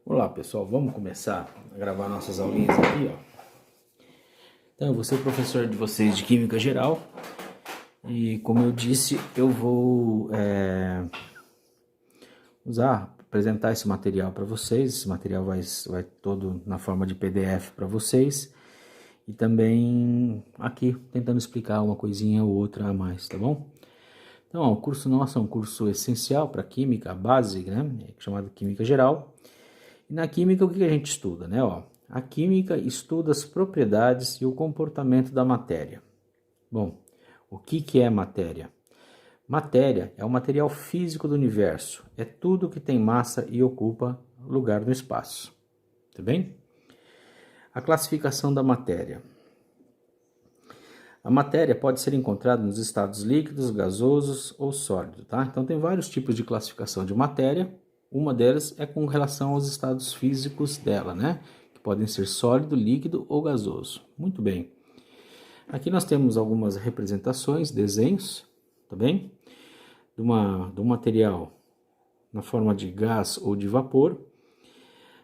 Olá pessoal, vamos começar a gravar nossas aulinhas aqui, ó. Então, eu vou ser o professor de vocês de Química Geral e, como eu disse, eu vou apresentar esse material para vocês. Esse material vai todo na forma de PDF para vocês e também aqui tentando explicar uma coisinha ou outra a mais, tá bom? Então, ó, o curso nosso é um curso essencial para Química, a base, né, chamado Química Geral. E na Química, o que a gente estuda, né? Ó, a Química estuda as propriedades e o comportamento da matéria. Bom, o que é matéria? Matéria é o material físico do universo. É tudo que tem massa e ocupa lugar no espaço. Tá bem? A classificação da matéria. A matéria pode ser encontrada nos estados líquidos, gasosos ou sólidos, tá? Então tem vários tipos de classificação de matéria. Uma delas é com relação aos estados físicos dela, né? Que podem ser sólido, líquido ou gasoso. Muito bem. Aqui nós temos algumas representações, desenhos, tá bem? Do material na forma de gás ou de vapor.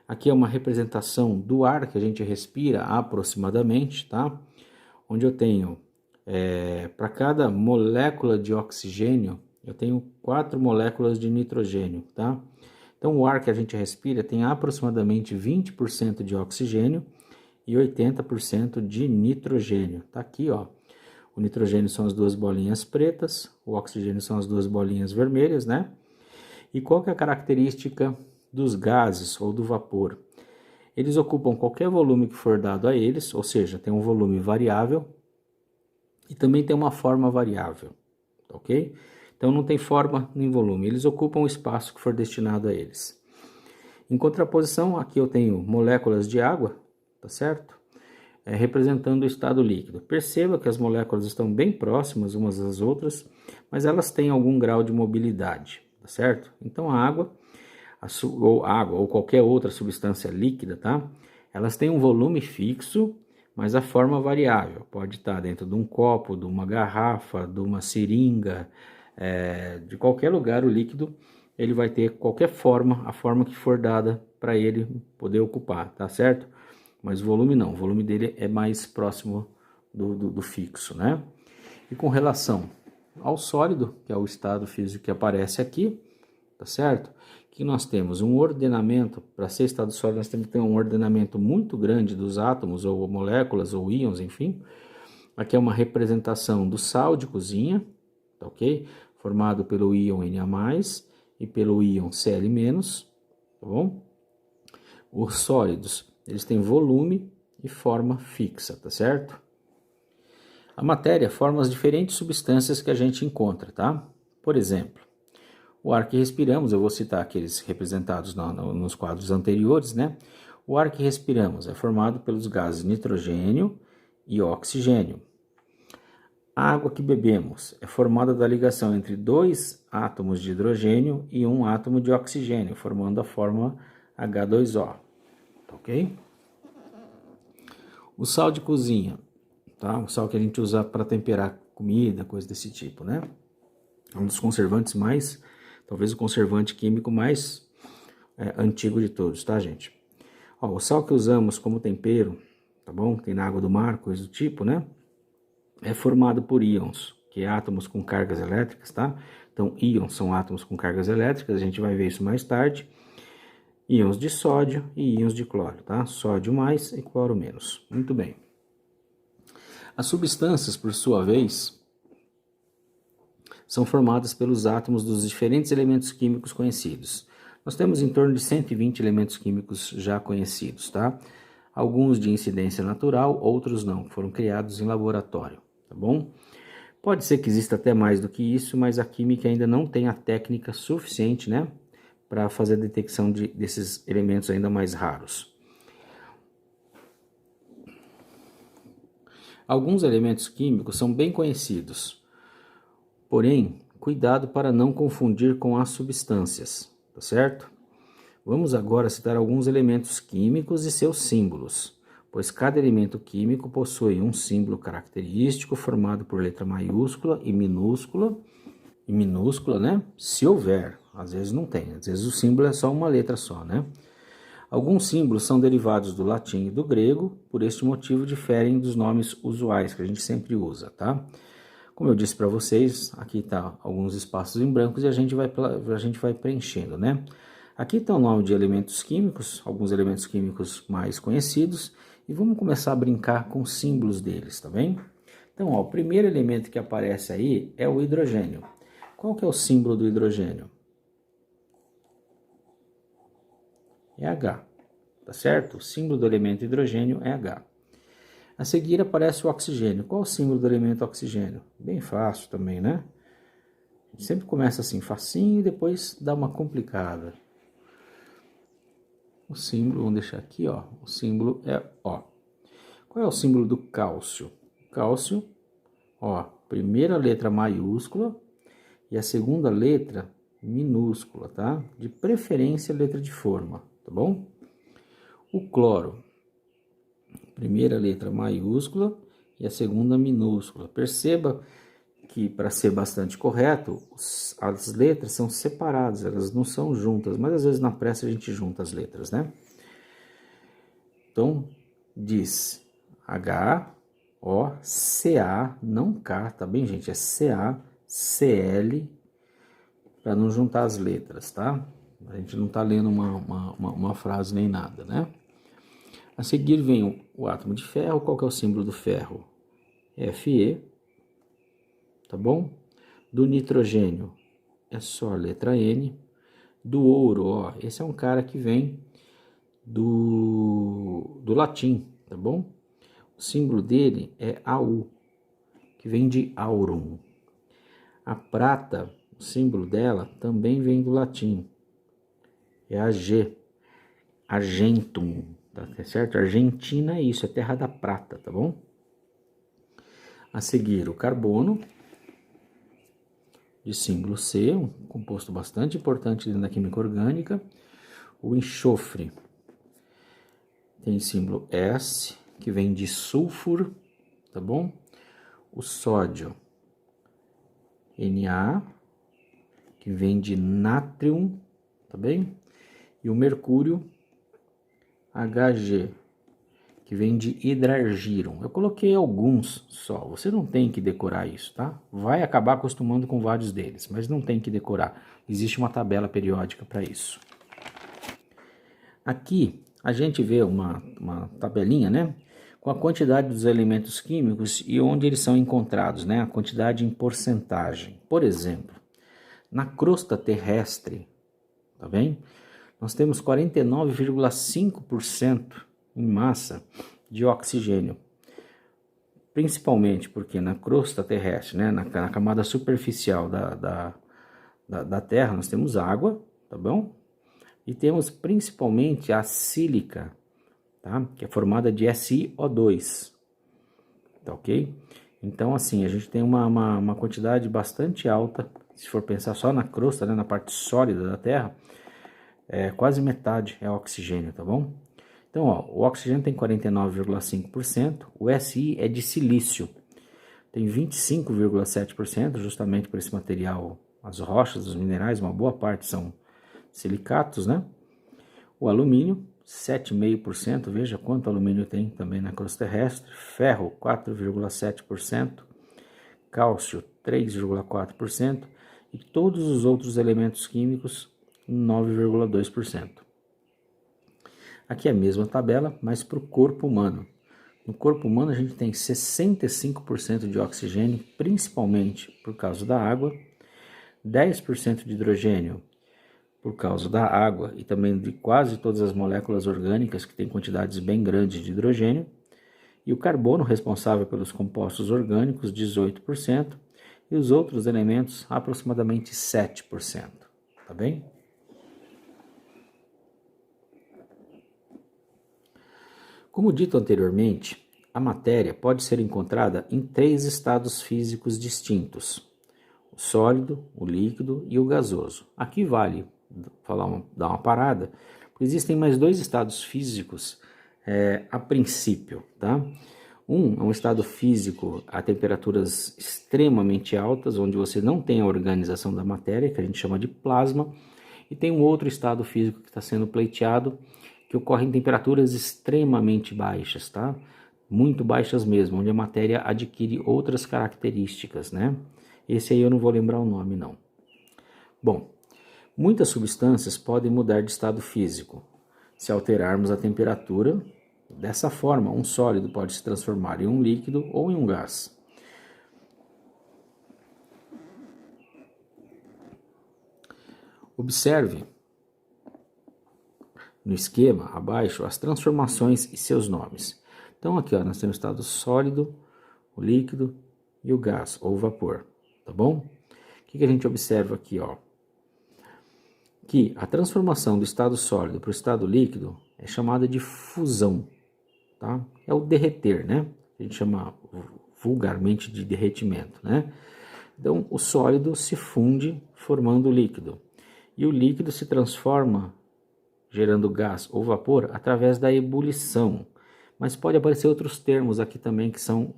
Aqui é uma representação do ar que a gente respira aproximadamente, tá? Onde eu tenho, para cada molécula de oxigênio, eu tenho 4 moléculas de nitrogênio, tá? Então, o ar que a gente respira tem aproximadamente 20% de oxigênio e 80% de nitrogênio. Tá aqui, ó. O nitrogênio são as duas bolinhas pretas, o oxigênio são as duas bolinhas vermelhas, né? E qual que é a característica dos gases ou do vapor? Eles ocupam qualquer volume que for dado a eles, ou seja, tem um volume variável e também tem uma forma variável, ok? Então não tem forma nem volume, eles ocupam o espaço que for destinado a eles. Em contraposição, aqui eu tenho moléculas de água, tá certo? Representando o estado líquido. Perceba que as moléculas estão bem próximas umas das outras, mas elas têm algum grau de mobilidade, tá certo? Então a água ou qualquer outra substância líquida, tá? Elas têm um volume fixo, mas a forma variável. Pode estar dentro de um copo, de uma garrafa, de uma seringa, de qualquer lugar o líquido, ele vai ter qualquer forma, a forma que for dada para ele poder ocupar, tá certo? Mas o volume não, o volume dele é mais próximo do fixo, né? E com relação ao sólido, que é o estado físico que aparece aqui, tá certo? Que nós temos um ordenamento, para ser estado sólido nós temos que ter um ordenamento muito grande dos átomos ou moléculas ou íons, enfim. Aqui é uma representação do sal de cozinha, tá ok? Formado pelo íon Na+, e pelo íon Cl-, tá bom? Os sólidos, eles têm volume e forma fixa, tá certo? A matéria forma as diferentes substâncias que a gente encontra, tá? Por exemplo, o ar que respiramos, eu vou citar aqueles representados nos quadros anteriores, né? O ar que respiramos é formado pelos gases nitrogênio e oxigênio. A água que bebemos é formada da ligação entre 2 átomos de hidrogênio e 1 átomo de oxigênio, formando a fórmula H2O, ok? O sal de cozinha, tá? O sal que a gente usa para temperar comida, coisa desse tipo, né? É um dos conservantes talvez o conservante químico mais antigo de todos, tá, gente? Ó, o sal que usamos como tempero, tá bom? Tem na água do mar, coisa do tipo, né? É formado por íons, que é átomos com cargas elétricas, tá? Então, íons são átomos com cargas elétricas, a gente vai ver isso mais tarde. Íons de sódio e íons de cloro, tá? Sódio mais e cloro menos. Muito bem. As substâncias, por sua vez, são formadas pelos átomos dos diferentes elementos químicos conhecidos. Nós temos em torno de 120 elementos químicos já conhecidos, tá? Alguns de incidência natural, outros não, foram criados em laboratório, tá bom? Pode ser que exista até mais do que isso, mas a química ainda não tem a técnica suficiente, né, para fazer a detecção desses elementos ainda mais raros. Alguns elementos químicos são bem conhecidos, porém, cuidado para não confundir com as substâncias, tá certo? Vamos agora citar alguns elementos químicos e seus símbolos, pois cada elemento químico possui um símbolo característico formado por letra maiúscula e minúscula, né? Se houver, às vezes não tem, às vezes o símbolo é só uma letra só, né? Alguns símbolos são derivados do latim e do grego, por este motivo diferem dos nomes usuais que a gente sempre usa, tá? Como eu disse para vocês, aqui tá alguns espaços em brancos e a gente vai preenchendo, né? Aqui está o nome de elementos químicos, alguns elementos químicos mais conhecidos, e vamos começar a brincar com os símbolos deles, tá bem? Então, ó, o primeiro elemento que aparece aí é o hidrogênio. Qual que é o símbolo do hidrogênio? É H, tá certo? O símbolo do elemento hidrogênio é H. A seguir aparece o oxigênio. Qual é o símbolo do elemento oxigênio? Bem fácil também, né? A gente sempre começa assim, facinho, e depois dá uma complicada. O símbolo, vamos deixar aqui, ó. O símbolo é O. Qual é o símbolo do cálcio? Cálcio, ó, primeira letra maiúscula e a segunda letra minúscula, tá? De preferência letra de forma, tá bom? O cloro, primeira letra maiúscula e a segunda minúscula. Perceba que, para ser bastante correto, as letras são separadas, elas não são juntas, mas às vezes na pressa a gente junta as letras, né? Então, diz H-O-C-A, não K, tá bem, gente? É C-A-C-L, para não juntar as letras, tá? A gente não tá lendo uma frase nem nada, né? A seguir vem o átomo de ferro. Qual que é o símbolo do ferro? Fe, tá bom? Do nitrogênio é só a letra N. Do ouro, ó, esse é um cara que vem do latim, tá bom? O símbolo dele é AU, que vem de aurum. A prata, o símbolo dela também vem do latim, é AG, argentum, tá certo? Argentina é isso, é terra da prata, tá bom? A seguir, o carbono, de símbolo C, um composto bastante importante dentro da química orgânica. O enxofre tem símbolo S, que vem de sulfur, tá bom? O sódio, Na, que vem de natrium, tá bem? E o mercúrio, Hg, que vem de hidrargyrum. Eu coloquei alguns só, você não tem que decorar isso, tá? Vai acabar acostumando com vários deles, mas não tem que decorar. Existe uma tabela periódica para isso. Aqui a gente vê uma tabelinha, né? Com a quantidade dos elementos químicos e onde eles são encontrados, né? A quantidade em porcentagem. Por exemplo, na crosta terrestre, tá bem? Nós temos 49,5% em massa de oxigênio. Principalmente porque na crosta terrestre, né? Na camada superficial da Terra, nós temos água, tá bom? E temos principalmente a sílica, tá? Que é formada de SiO2, tá ok? Então, assim, a gente tem uma quantidade bastante alta, se for pensar só na crosta, né, na parte sólida da Terra, quase metade é oxigênio, tá bom? Então, ó, o oxigênio tem 49,5%, o Si é de silício, tem 25,7%, justamente por esse material, as rochas, os minerais, uma boa parte são silicatos, né? O alumínio, 7,5%, veja quanto alumínio tem também na crosta terrestre. Ferro, 4,7%, cálcio, 3,4% e todos os outros elementos químicos, 9,2%. Aqui é a mesma tabela, mas para o corpo humano. No corpo humano a gente tem 65% de oxigênio, principalmente por causa da água, 10% de hidrogênio, por causa da água e também de quase todas as moléculas orgânicas que têm quantidades bem grandes de hidrogênio, e o carbono, responsável pelos compostos orgânicos, 18%, e os outros elementos, aproximadamente 7%, tá bem? Como dito anteriormente, a matéria pode ser encontrada em 3 estados físicos distintos: o sólido, o líquido e o gasoso. Aqui vale dar uma parada, porque existem mais 2 estados físicos a princípio, tá? Um é um estado físico a temperaturas extremamente altas, onde você não tem a organização da matéria, que a gente chama de plasma, e tem um outro estado físico que está sendo pleiteado, que ocorre em temperaturas extremamente baixas, tá? Muito baixas mesmo, onde a matéria adquire outras características, né? Esse aí eu não vou lembrar o nome, não. Bom, muitas substâncias podem mudar de estado físico se alterarmos a temperatura. Dessa forma, um sólido pode se transformar em um líquido ou em um gás. Observe no esquema abaixo as transformações e seus nomes. Então aqui ó, nós temos o estado sólido, o líquido e o gás ou vapor, tá bom? O que a gente observa aqui, ó? Que a transformação do estado sólido para o estado líquido é chamada de fusão, tá? É o derreter, né? A gente chama vulgarmente de derretimento, né? Então o sólido se funde formando o líquido e o líquido se transforma gerando gás ou vapor através da ebulição. Mas pode aparecer outros termos aqui também que são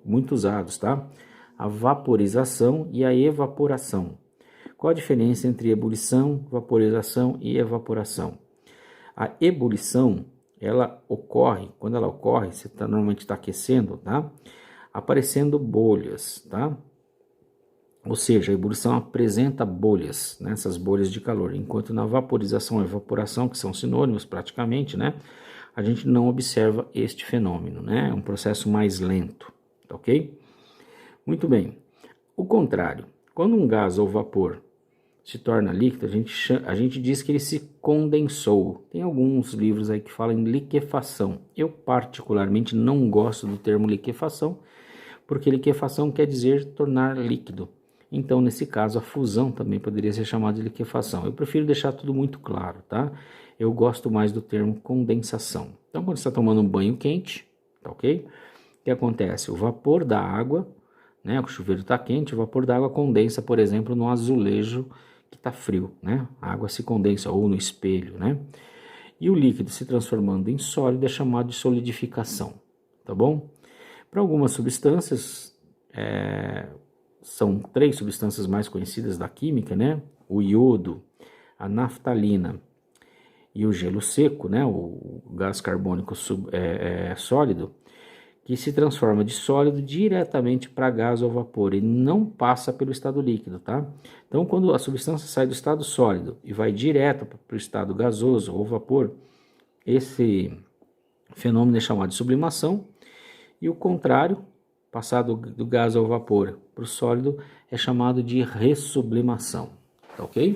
muito usados, tá? A vaporização e a evaporação. Qual a diferença entre ebulição, vaporização e evaporação? A ebulição, ela ocorre, quando ela ocorre, você normalmente está aquecendo, tá? Aparecendo bolhas, tá? Ou seja, a ebulição apresenta bolhas, né? Essas bolhas de calor, enquanto na vaporização e evaporação, que são sinônimos praticamente, né? A gente não observa este fenômeno, né? É um processo mais lento, tá ok? Muito bem. O contrário, quando um gás ou vapor se torna líquido, a gente diz que ele se condensou. Tem alguns livros aí que falam em liquefação. Eu particularmente não gosto do termo liquefação, porque liquefação quer dizer tornar líquido. Então, nesse caso, a fusão também poderia ser chamada de liquefação. Eu prefiro deixar tudo muito claro, tá? Eu gosto mais do termo condensação. Então, quando você está tomando um banho quente, tá ok? O que acontece? O vapor da água, né? O chuveiro está quente, o vapor da água condensa, por exemplo, no azulejo que está frio, né? A água se condensa, ou no espelho, né? E o líquido se transformando em sólido é chamado de solidificação, tá bom? Para algumas substâncias, são 3 substâncias mais conhecidas da química, né? O iodo, a naftalina e o gelo seco, né? O gás carbônico sólido, que se transforma de sólido diretamente para gás ou vapor e não passa pelo estado líquido, tá? Então, quando a substância sai do estado sólido e vai direto para o estado gasoso ou vapor, esse fenômeno é chamado de sublimação, e o contrário, passado do gás ao vapor para o sólido, é chamado de ressublimação, tá ok?